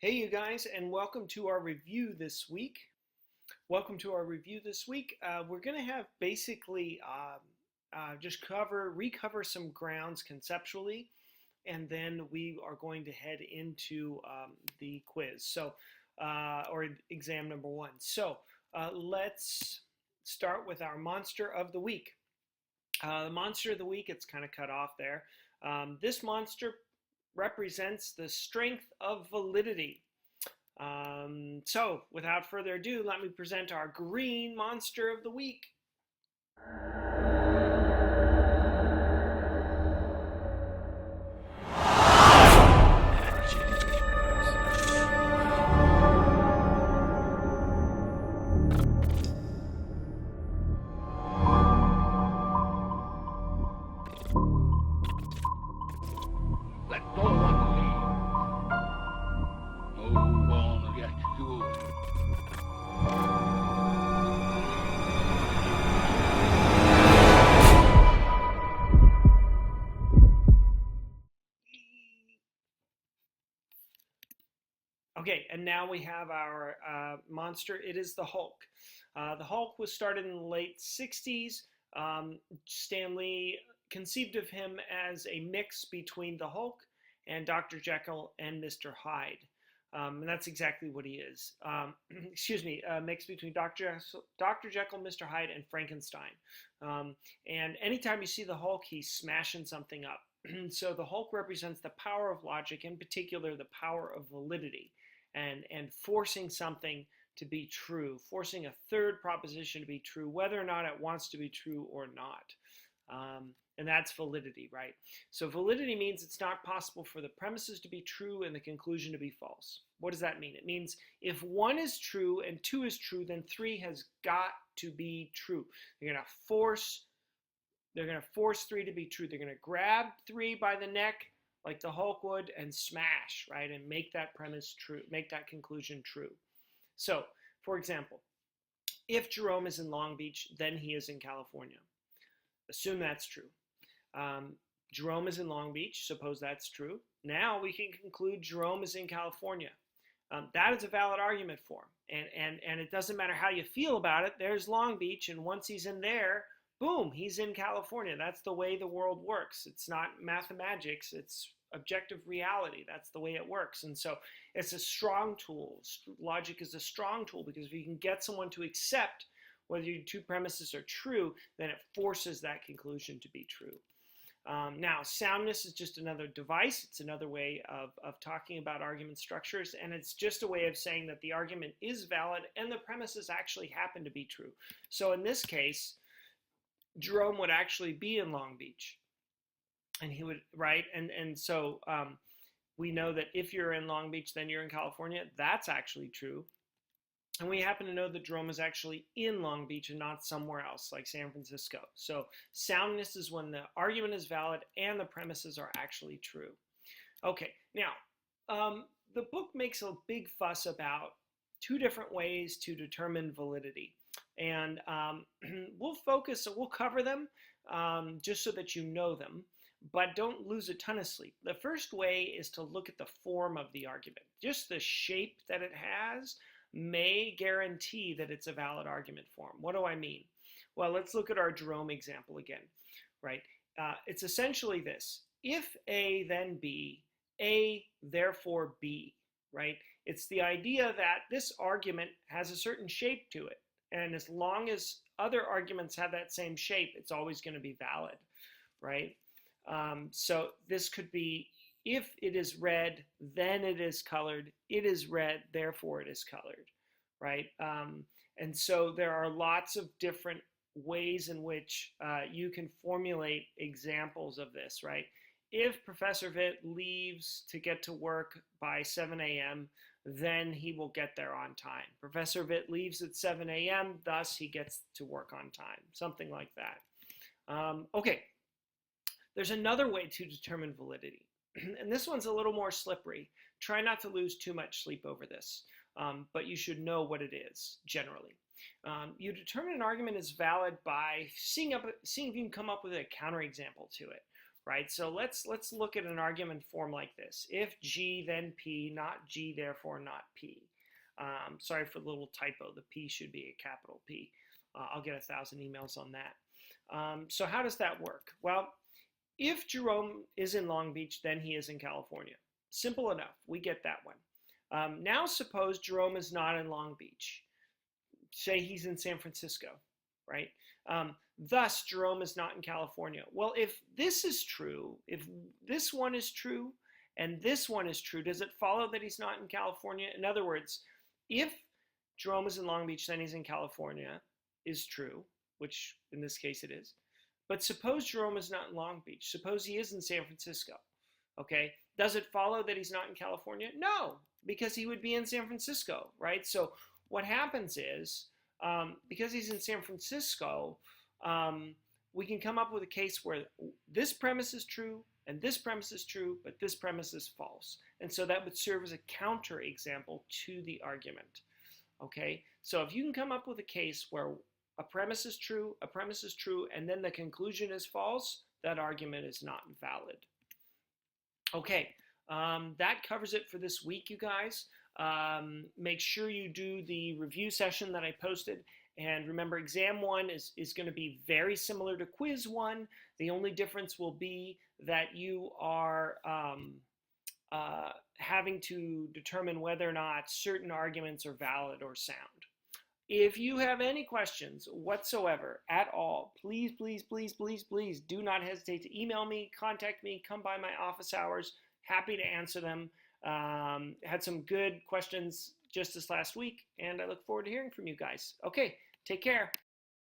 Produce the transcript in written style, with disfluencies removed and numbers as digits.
Hey you guys, and welcome to our review this week. Welcome to our review this week. We're going to have basically just recover some grounds conceptually, and then we are going to head into the quiz. Or exam number one. Let's start with our monster of the week. The monster of the week, it's kind of cut off there. This monster represents the strength of validity. So, without further ado, let me present our green monster of the week. Let no one leave. No one yet you. Okay, and now we have our monster. It is the Hulk. The Hulk was started in the late 60s. Stan Lee conceived of him as a mix between the Hulk and Dr. Jekyll and Mr. Hyde. And that's exactly what he is. A mix between Dr. Jekyll, Mr. Hyde, and Frankenstein. And anytime you see the Hulk, he's smashing something up. So the Hulk represents the power of logic, in particular the power of validity, and forcing something to be true, forcing a third proposition to be true, whether or not it wants to be true or not. And that's validity, right? So validity means it's not possible for the premises to be true and the conclusion to be false. What does that mean? It means if 1 is true and 2 is true, then 3 has got to be true. They're going to force 3 to be true. They're going to grab 3 by the neck like the Hulk would and smash, right? And make that premise true, make that conclusion true. So, for example, if Jerome is in Long Beach, then he is in California. Assume that's true. Jerome is in Long Beach. Suppose that's true. Now we can conclude Jerome is in California. That is a valid argument for him. And it doesn't matter how you feel about it. There's Long Beach, and once he's in there, boom, he's in California. That's the way the world works. It's not mathematics. It's objective reality. That's the way it works. And so it's a strong tool. Logic is a strong tool because if you can get someone to accept whether your 2 premises are true, then it forces that conclusion to be true. Now, soundness is just another device. It's another way of talking about argument structures, and it's just a way of saying that the argument is valid and the premises actually happen to be true. So in this case, Jerome would actually be in Long Beach, and he would, right? And so we know that if you're in Long Beach, then you're in California. That's actually true. And we happen to know that Jerome is actually in Long Beach and not somewhere else, like San Francisco. So soundness is when the argument is valid and the premises are actually true. Okay, now, the book makes a big fuss about 2 different ways to determine validity. And we'll cover them just so that you know them, but don't lose a ton of sleep. The first way is to look at the form of the argument. Just the shape that it has may guarantee that it's a valid argument form. What do I mean? Well, let's look at our Jerome example again, right? It's essentially this: if A, then B, A, therefore B, right? It's the idea that this argument has a certain shape to it. And as long as other arguments have that same shape, it's always going to be valid, right? So this could be, if it is red, then it is colored. It is red, therefore it is colored, right? And so there are lots of different ways in which you can formulate examples of this, right? If Professor Vitt leaves to get to work by 7 a.m., then he will get there on time. Professor Vitt leaves at 7 a.m., thus he gets to work on time, something like that. Okay, there's another way to determine validity, and this one's a little more slippery. Try not to lose too much sleep over this, but you should know what it is, generally. You determine an argument is valid by seeing if you can come up with a counterexample to it, right? So let's look at an argument form like this. If G, then P, not G, therefore not P. Sorry for the little typo. The P should be a capital P. I'll get 1,000 emails on that. So how does that work? Well, if Jerome is in Long Beach, then he is in California. Simple enough. We get that one. Now suppose Jerome is not in Long Beach. Say he's in San Francisco, right? Thus, Jerome is not in California. Well, if this is true, if this one is true and this one is true, does it follow that he's not in California? In other words, if Jerome is in Long Beach, then he's in California, is true, which in this case it is. But suppose Jerome is not in Long Beach. Suppose he is in San Francisco. Okay, does it follow that he's not in California? No, because he would be in San Francisco, right? So what happens is, because he's in San Francisco, we can come up with a case where this premise is true and this premise is true, but this premise is false. And so that would serve as a counterexample to the argument. Okay, so if you can come up with a case where a premise is true, and then the conclusion is false, that argument is not valid. Okay, that covers it for this week, you guys. Make sure you do the review session that I posted. And remember, exam 1 is going to be very similar to quiz 1. The only difference will be that you are having to determine whether or not certain arguments are valid or sound. If you have any questions whatsoever at all, please, please, please, please, please do not hesitate to email me, contact me, come by my office hours. Happy to answer them. Had some good questions just this last week, and I look forward to hearing from you guys. Okay, take care.